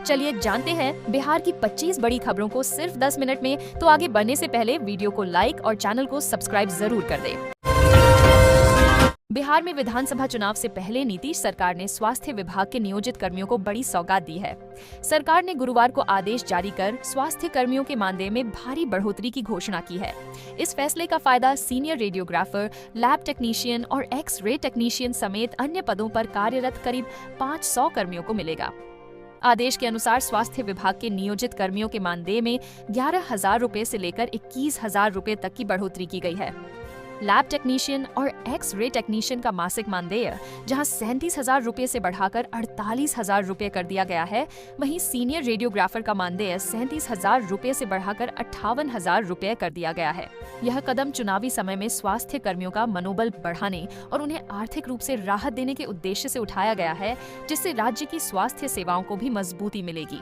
चलिए जानते हैं बिहार की 25 बड़ी खबरों को सिर्फ 10 मिनट में। तो आगे बढ़ने से पहले वीडियो को लाइक और चैनल को सब्सक्राइब जरूर कर दें। बिहार में विधानसभा चुनाव से पहले नीतीश सरकार ने स्वास्थ्य विभाग के नियोजित कर्मियों को बड़ी सौगात दी है। सरकार ने गुरुवार को आदेश जारी कर स्वास्थ्य कर्मियों के मानदेय में भारी बढ़ोतरी की घोषणा की है। इस फैसले का फायदा सीनियर रेडियोग्राफर, लैब टेक्नीशियन और एक्स-रे टेक्नीशियन समेत अन्य पदों पर कार्यरत करीब 500 कर्मियों को मिलेगा। आदेश के अनुसार स्वास्थ्य विभाग के नियोजित कर्मियों के मानदेय में 11,000 रुपए से लेकर 21,000 रुपए तक की बढ़ोतरी की गई है। लैब टेक्नीशियन और एक्स-रे टेक्नीशियन का मासिक मानदेय जहां 37,000 रुपए से बढ़ाकर 48,000 रुपए कर दिया गया है, वहीं सीनियर रेडियोग्राफर का मानदेय 37,000 रुपए से बढ़ाकर 58,000 रुपए कर दिया गया है। यह कदम चुनावी समय में स्वास्थ्य कर्मियों का मनोबल बढ़ाने और उन्हें आर्थिक रूप से राहत देने के उद्देश्य से उठाया गया है, जिससे राज्य की स्वास्थ्य सेवाओं को भी मजबूती मिलेगी।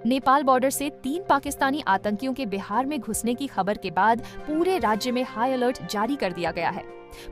नेपाल बॉर्डर से 3 पाकिस्तानी आतंकियों के बिहार में घुसने की खबर के बाद पूरे राज्य में हाई अलर्ट जारी कर दिया गया है।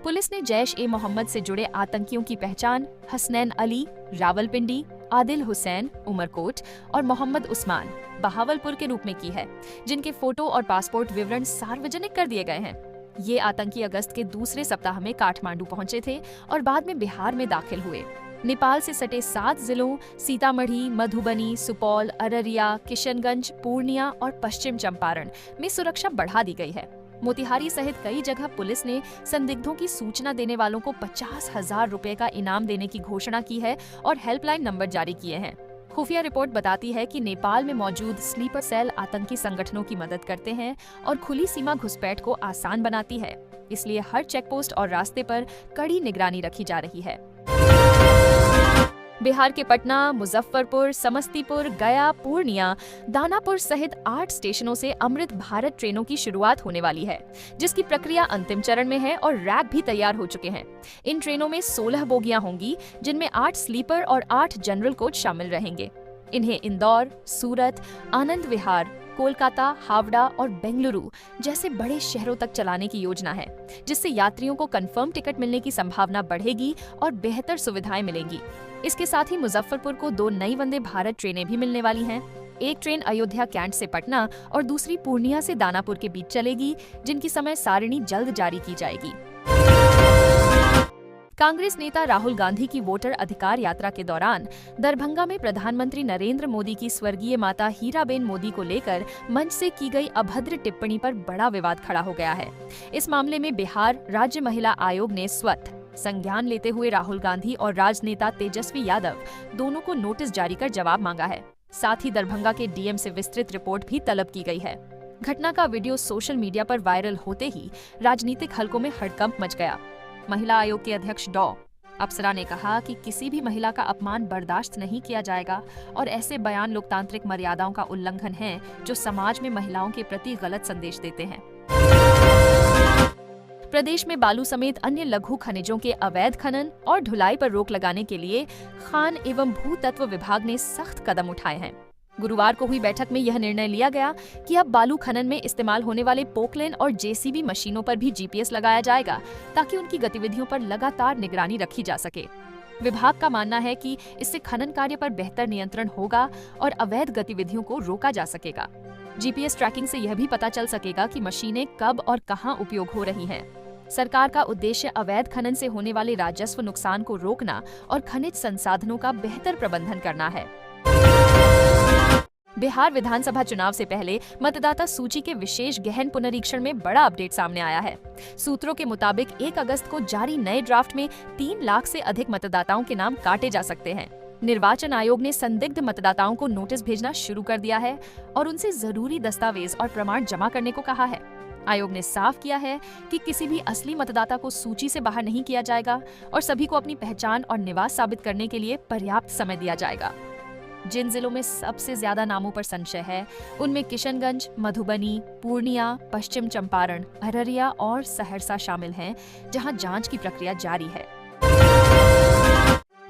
पुलिस ने जैश-ए-मोहम्मद से जुड़े आतंकियों की पहचान हसनैन अली, रावलपिंडी, आदिल हुसैन, उमरकोट और मोहम्मद उस्मान, बहावलपुर के रूप में की है, जिनके फोटो और पासपोर्ट विवरण सार्वजनिक कर दिए गए हैं। ये आतंकी अगस्त के दूसरे सप्ताह में काठमांडू पहुंचे थे और बाद में बिहार में दाखिल हुए। नेपाल से सटे 7 जिलों सीतामढ़ी, मधुबनी, सुपौल, अररिया, किशनगंज, पूर्णिया और पश्चिम चंपारण में सुरक्षा बढ़ा दी गई है। मोतिहारी सहित कई जगह पुलिस ने संदिग्धों की सूचना देने वालों को 50,000 रुपए का इनाम देने की घोषणा की है और हेल्पलाइन नंबर जारी किए हैं। खुफिया रिपोर्ट बताती है कि नेपाल में मौजूद स्लीपर सेल आतंकी संगठनों की मदद करते हैं और खुली सीमा घुसपैठ को आसान बनाती है। इसलिए हर चेकपोस्ट और रास्ते पर कड़ी निगरानी रखी जा रही है। बिहार के पटना, मुजफ्फरपुर, समस्तीपुर, गया, पूर्णिया, दानापुर सहित 8 स्टेशनों से अमृत भारत ट्रेनों की शुरुआत होने वाली है, जिसकी प्रक्रिया अंतिम चरण में है और रैक भी तैयार हो चुके हैं। इन ट्रेनों में 16 बोगियां होंगी, जिनमें 8 स्लीपर और 8 जनरल कोच शामिल रहेंगे। इन्हें इंदौर, सूरत, आनंद विहार, कोलकाता, हावड़ा और बेंगलुरु जैसे बड़े शहरों तक चलाने की योजना है, जिससे यात्रियों को कंफर्म टिकट मिलने की संभावना बढ़ेगी और बेहतर सुविधाएं मिलेंगी। इसके साथ ही मुजफ्फरपुर को 2 नई वंदे भारत ट्रेनें भी मिलने वाली हैं। एक ट्रेन अयोध्या कैंट से पटना और दूसरी पूर्णिया से दानापुर के बीच चलेगी, जिनकी समय सारिणी जल्द जारी की जाएगी। कांग्रेस नेता राहुल गांधी की वोटर अधिकार यात्रा के दौरान दरभंगा में प्रधानमंत्री नरेंद्र मोदी की स्वर्गीय माता हीराबेन मोदी को लेकर मंच से की गई अभद्र टिप्पणी पर बड़ा विवाद खड़ा हो गया है। इस मामले में बिहार राज्य महिला आयोग ने स्वतः संज्ञान लेते हुए राहुल गांधी और राजनेता तेजस्वी यादव दोनों को नोटिस जारी कर जवाब मांगा है। साथ ही दरभंगा के डीएम से विस्तृत रिपोर्ट भी तलब की गई है। घटना का वीडियो सोशल मीडिया पर वायरल होते ही राजनीतिक हलकों में हड़कंप मच गया। महिला आयोग के अध्यक्ष डॉ. अप्सरा ने कहा कि किसी भी महिला का अपमान बर्दाश्त नहीं किया जाएगा और ऐसे बयान लोकतांत्रिक मर्यादाओं का उल्लंघन है, जो समाज में महिलाओं के प्रति गलत संदेश देते हैं। प्रदेश में बालू समेत अन्य लघु खनिजों के अवैध खनन और ढुलाई पर रोक लगाने के लिए खान एवं भूतत्व विभाग ने सख्त कदम उठाए हैं। गुरुवार को हुई बैठक में यह निर्णय लिया गया कि अब बालू खनन में इस्तेमाल होने वाले पोकलेन और जेसीबी मशीनों पर भी जीपीएस लगाया जाएगा, ताकि उनकी गतिविधियों पर लगातार निगरानी रखी जा सके। विभाग का मानना है कि इससे खनन कार्य पर बेहतर नियंत्रण होगा और अवैध गतिविधियों को रोका जा सकेगा। जीपीएस ट्रैकिंग से यह भी पता चल सकेगा कि मशीनें कब और कहां उपयोग हो रही हैं। सरकार का उद्देश्य अवैध खनन से होने वाले राजस्व नुकसान को रोकना और खनिज संसाधनों का बेहतर प्रबंधन करना है। बिहार विधानसभा चुनाव से पहले मतदाता सूची के विशेष गहन पुनरीक्षण में बड़ा अपडेट सामने आया है। सूत्रों के मुताबिक 1 अगस्त को जारी नए ड्राफ्ट में 3 लाख से अधिक मतदाताओं के नाम काटे जा सकते हैं। निर्वाचन आयोग ने संदिग्ध मतदाताओं को नोटिस भेजना शुरू कर दिया है और उनसे जरूरी दस्तावेज और प्रमाण जमा करने को कहा है। आयोग ने साफ किया है कि किसी भी असली मतदाता को सूची से बाहर नहीं किया जाएगा और सभी को अपनी पहचान और निवास साबित करने के लिए पर्याप्त समय दिया जाएगा। जिन जिलों में सबसे ज्यादा नामों पर संशय है, उनमें किशनगंज, मधुबनी, पूर्णिया, पश्चिम चंपारण, अररिया और सहरसा शामिल हैं, जहां जांच की प्रक्रिया जारी है।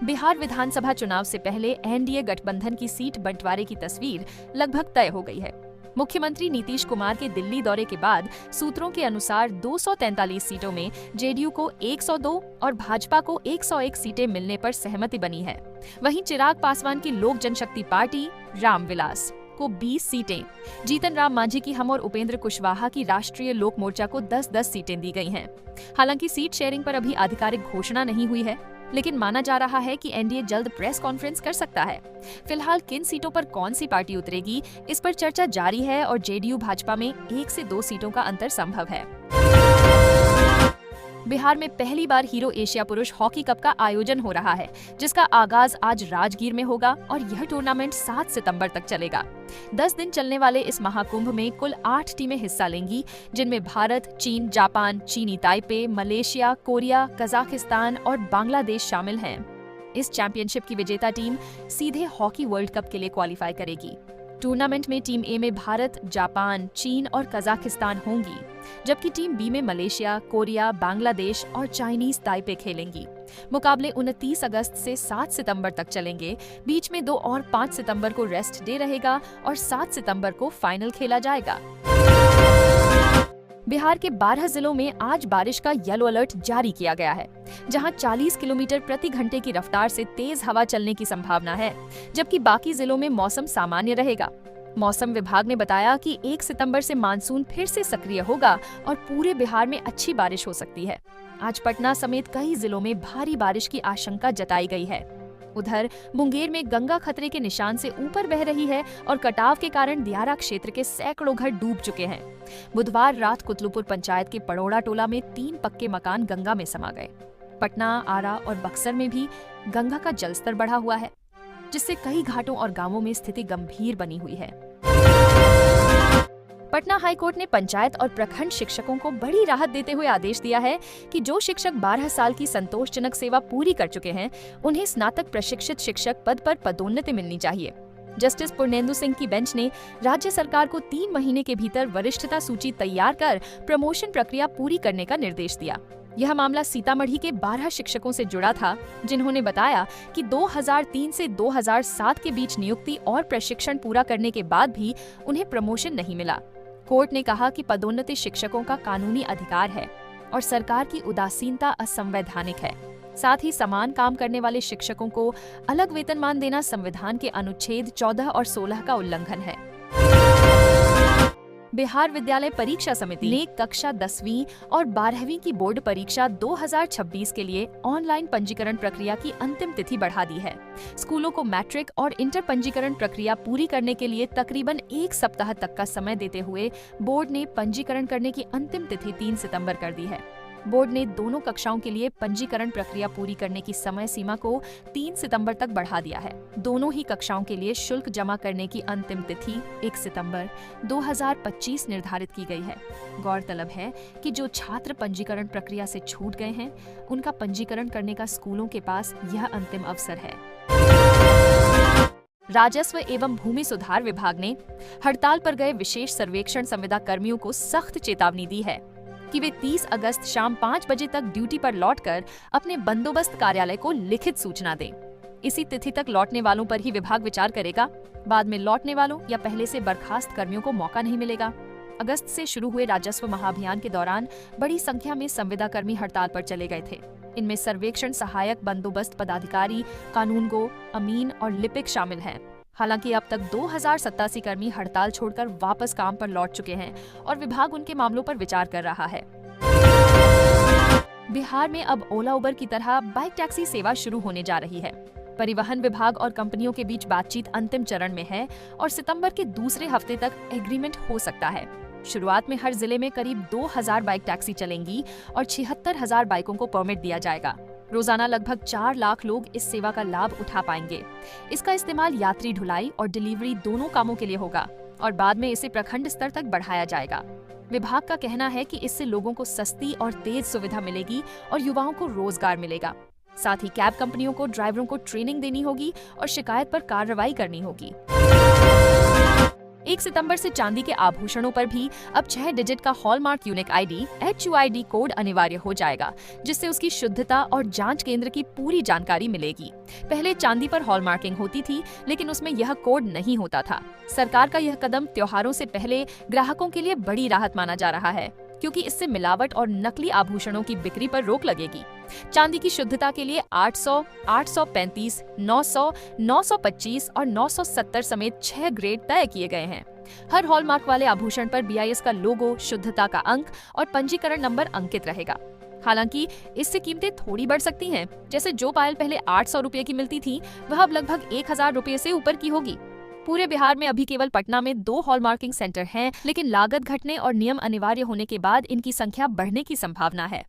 बिहार विधानसभा चुनाव से पहले एनडीए गठबंधन की सीट बंटवारे की तस्वीर लगभग तय हो गई है। मुख्यमंत्री नीतीश कुमार के दिल्ली दौरे के बाद सूत्रों के अनुसार 243 सीटों में जेडीयू को 102 और भाजपा को 101 सीटें मिलने पर सहमति बनी है। वहीं चिराग पासवान की लोक जनशक्ति पार्टी रामविलास को 20 सीटें, जीतन राम मांझी की हम और उपेंद्र कुशवाहा की राष्ट्रीय लोक मोर्चा को 10-10 सीटें दी गई हैं। हालांकि सीट शेयरिंग पर अभी आधिकारिक घोषणा नहीं हुई है, लेकिन माना जा रहा है कि एनडीए जल्द प्रेस कॉन्फ्रेंस कर सकता है। फिलहाल किन सीटों पर कौन सी पार्टी उतरेगी, इस पर चर्चा जारी है और जेडीयू भाजपा में 1 से 2 सीटों का अंतर संभव है। बिहार में पहली बार हीरो एशिया पुरुष हॉकी कप का आयोजन हो रहा है, जिसका आगाज आज राजगीर में होगा और यह टूर्नामेंट 7 सितंबर तक चलेगा। 10 दिन चलने वाले इस महाकुंभ में कुल 8 टीमें हिस्सा लेंगी, जिनमें भारत, चीन, जापान, चीनी ताइपे, मलेशिया, कोरिया, कजाकिस्तान और बांग्लादेश शामिल हैं। इस चैंपियनशिप की विजेता टीम सीधे हॉकी वर्ल्ड कप के लिए क्वालिफाई करेगी। टूर्नामेंट में टीम ए में भारत, जापान, चीन और कजाकिस्तान होंगी, जबकि टीम बी में मलेशिया, कोरिया, बांग्लादेश और चाइनीज ताइपे खेलेंगी। मुकाबले 29 अगस्त से 7 सितंबर तक चलेंगे। बीच में 2 और 5 सितंबर को रेस्ट डे रहेगा और 7 सितंबर को फाइनल खेला जाएगा। बिहार के 12 जिलों में आज बारिश का येलो अलर्ट जारी किया गया है, जहां 40 किलोमीटर प्रति घंटे की रफ्तार से तेज हवा चलने की संभावना है, जबकि बाकी जिलों में मौसम सामान्य रहेगा। मौसम विभाग ने बताया कि 1 सितंबर से मानसून फिर से सक्रिय होगा और पूरे बिहार में अच्छी बारिश हो सकती है। आज पटना समेत कई जिलों में भारी बारिश की आशंका जताई गई है। उधर मुंगेर में गंगा खतरे के निशान से ऊपर बह रही है और कटाव के कारण दियारा क्षेत्र के सैकड़ों घर डूब चुके हैं। बुधवार रात कुतलुपुर पंचायत के पड़ोड़ा टोला में 3 पक्के मकान गंगा में समा गए। पटना, आरा और बक्सर में भी गंगा का जलस्तर बढ़ा हुआ है, जिससे कई घाटों और गांवों में स्थिति गंभीर बनी हुई है। पटना हाईकोर्ट ने पंचायत और प्रखंड शिक्षकों को बड़ी राहत देते हुए आदेश दिया है कि जो शिक्षक 12 साल की संतोषजनक सेवा पूरी कर चुके हैं, उन्हें स्नातक प्रशिक्षित शिक्षक पद पर पदोन्नति मिलनी चाहिए। जस्टिस पूर्णेंदु सिंह की बेंच ने राज्य सरकार को 3 महीने के भीतर वरिष्ठता सूची तैयार कर प्रमोशन प्रक्रिया पूरी करने का निर्देश दिया। यह मामला सीतामढ़ी के 12 शिक्षकों से जुड़ा था, जिन्होंने बताया कि 2003 से 2007 के बीच नियुक्ति और प्रशिक्षण पूरा करने के बाद भी उन्हें प्रमोशन नहीं मिला। कोर्ट ने कहा कि पदोन्नति शिक्षकों का कानूनी अधिकार है और सरकार की उदासीनता असंवैधानिक है। साथ ही समान काम करने वाले शिक्षकों को अलग वेतनमान देना संविधान के अनुच्छेद 14 और 16 का उल्लंघन है। बिहार विद्यालय परीक्षा समिति ने कक्षा 10वीं और 12वीं की बोर्ड परीक्षा 2026 के लिए ऑनलाइन पंजीकरण प्रक्रिया की अंतिम तिथि बढ़ा दी है। स्कूलों को मैट्रिक और इंटर पंजीकरण प्रक्रिया पूरी करने के लिए तकरीबन 1 सप्ताह तक का समय देते हुए बोर्ड ने पंजीकरण करने की अंतिम तिथि 3 सितंबर कर दी है। बोर्ड ने दोनों कक्षाओं के लिए पंजीकरण प्रक्रिया पूरी करने की समय सीमा को 3 सितंबर तक बढ़ा दिया है। दोनों ही कक्षाओं के लिए शुल्क जमा करने की अंतिम तिथि 1 सितंबर 2025 निर्धारित की गई है। गौरतलब है कि जो छात्र पंजीकरण प्रक्रिया से छूट गए हैं, उनका पंजीकरण करने का स्कूलों के पास यह अंतिम अवसर है। राजस्व एवं भूमि सुधार विभाग ने हड़ताल पर गए विशेष सर्वेक्षण संविदा कर्मियों को सख्त चेतावनी दी है कि वे 30 अगस्त शाम 5 बजे तक ड्यूटी पर लौटकर अपने बंदोबस्त कार्यालय को लिखित सूचना दें। इसी तिथि तक लौटने वालों पर ही विभाग विचार करेगा। बाद में लौटने वालों या पहले से बर्खास्त कर्मियों को मौका नहीं मिलेगा। अगस्त से शुरू हुए राजस्व महाअभियान के दौरान बड़ी संख्या में संविदा कर्मी हड़ताल पर चले गए थे। इनमें सर्वेक्षण सहायक, बंदोबस्त पदाधिकारी, कानूनगो, अमीन और लिपिक शामिल हैं। हालांकि अब तक 2087 कर्मी हड़ताल छोड़कर वापस काम पर लौट चुके हैं और विभाग उनके मामलों पर विचार कर रहा है। बिहार में अब ओला उबर की तरह बाइक टैक्सी सेवा शुरू होने जा रही है। परिवहन विभाग और कंपनियों के बीच बातचीत अंतिम चरण में है और सितंबर के दूसरे हफ्ते तक एग्रीमेंट हो सकता है। शुरुआत में हर जिले में करीब 2000 बाइक टैक्सी चलेंगी और 76,000 बाइकों को परमिट दिया जाएगा। रोजाना लगभग 4 लाख लोग इस सेवा का लाभ उठा पाएंगे। इसका इस्तेमाल यात्री ढुलाई और डिलीवरी दोनों कामों के लिए होगा और बाद में इसे प्रखंड स्तर तक बढ़ाया जाएगा। विभाग का कहना है कि इससे लोगों को सस्ती और तेज सुविधा मिलेगी और युवाओं को रोजगार मिलेगा। साथ ही कैब कंपनियों को ड्राइवरों को ट्रेनिंग देनी होगी और शिकायत पर कार्रवाई करनी होगी। 1 सितंबर से चांदी के आभूषणों पर भी अब 6 डिजिट का hallmark unique ID HUID code अनिवार्य हो जाएगा, जिससे उसकी शुद्धता और जांच केंद्र की पूरी जानकारी मिलेगी। पहले चांदी पर हॉलमार्किंग होती थी, लेकिन उसमें यह कोड नहीं होता था। सरकार का यह कदम त्योहारों से पहले ग्राहकों के लिए बड़ी राहत माना जा रहा है, क्योंकि इससे मिलावट और नकली आभूषणों की बिक्री पर रोक लगेगी। चांदी की शुद्धता के लिए 800, 835, 900, 925 और 970 समेत 6 ग्रेड तय किए गए हैं। हर हॉलमार्क वाले आभूषण पर BIS का लोगो, शुद्धता का अंक और पंजीकरण नंबर अंकित रहेगा। हालांकि इससे कीमतें थोड़ी बढ़ सकती हैं। जैसे जो पायल पहले 800 रुपये की मिलती थी, वह अब लगभग 1000 रुपये से ऊपर की होगी। पूरे बिहार में अभी केवल पटना में 2 हॉलमार्किंग सेंटर हैं, लेकिन लागत घटने और नियम अनिवार्य होने के बाद इनकी संख्या बढ़ने की संभावना है।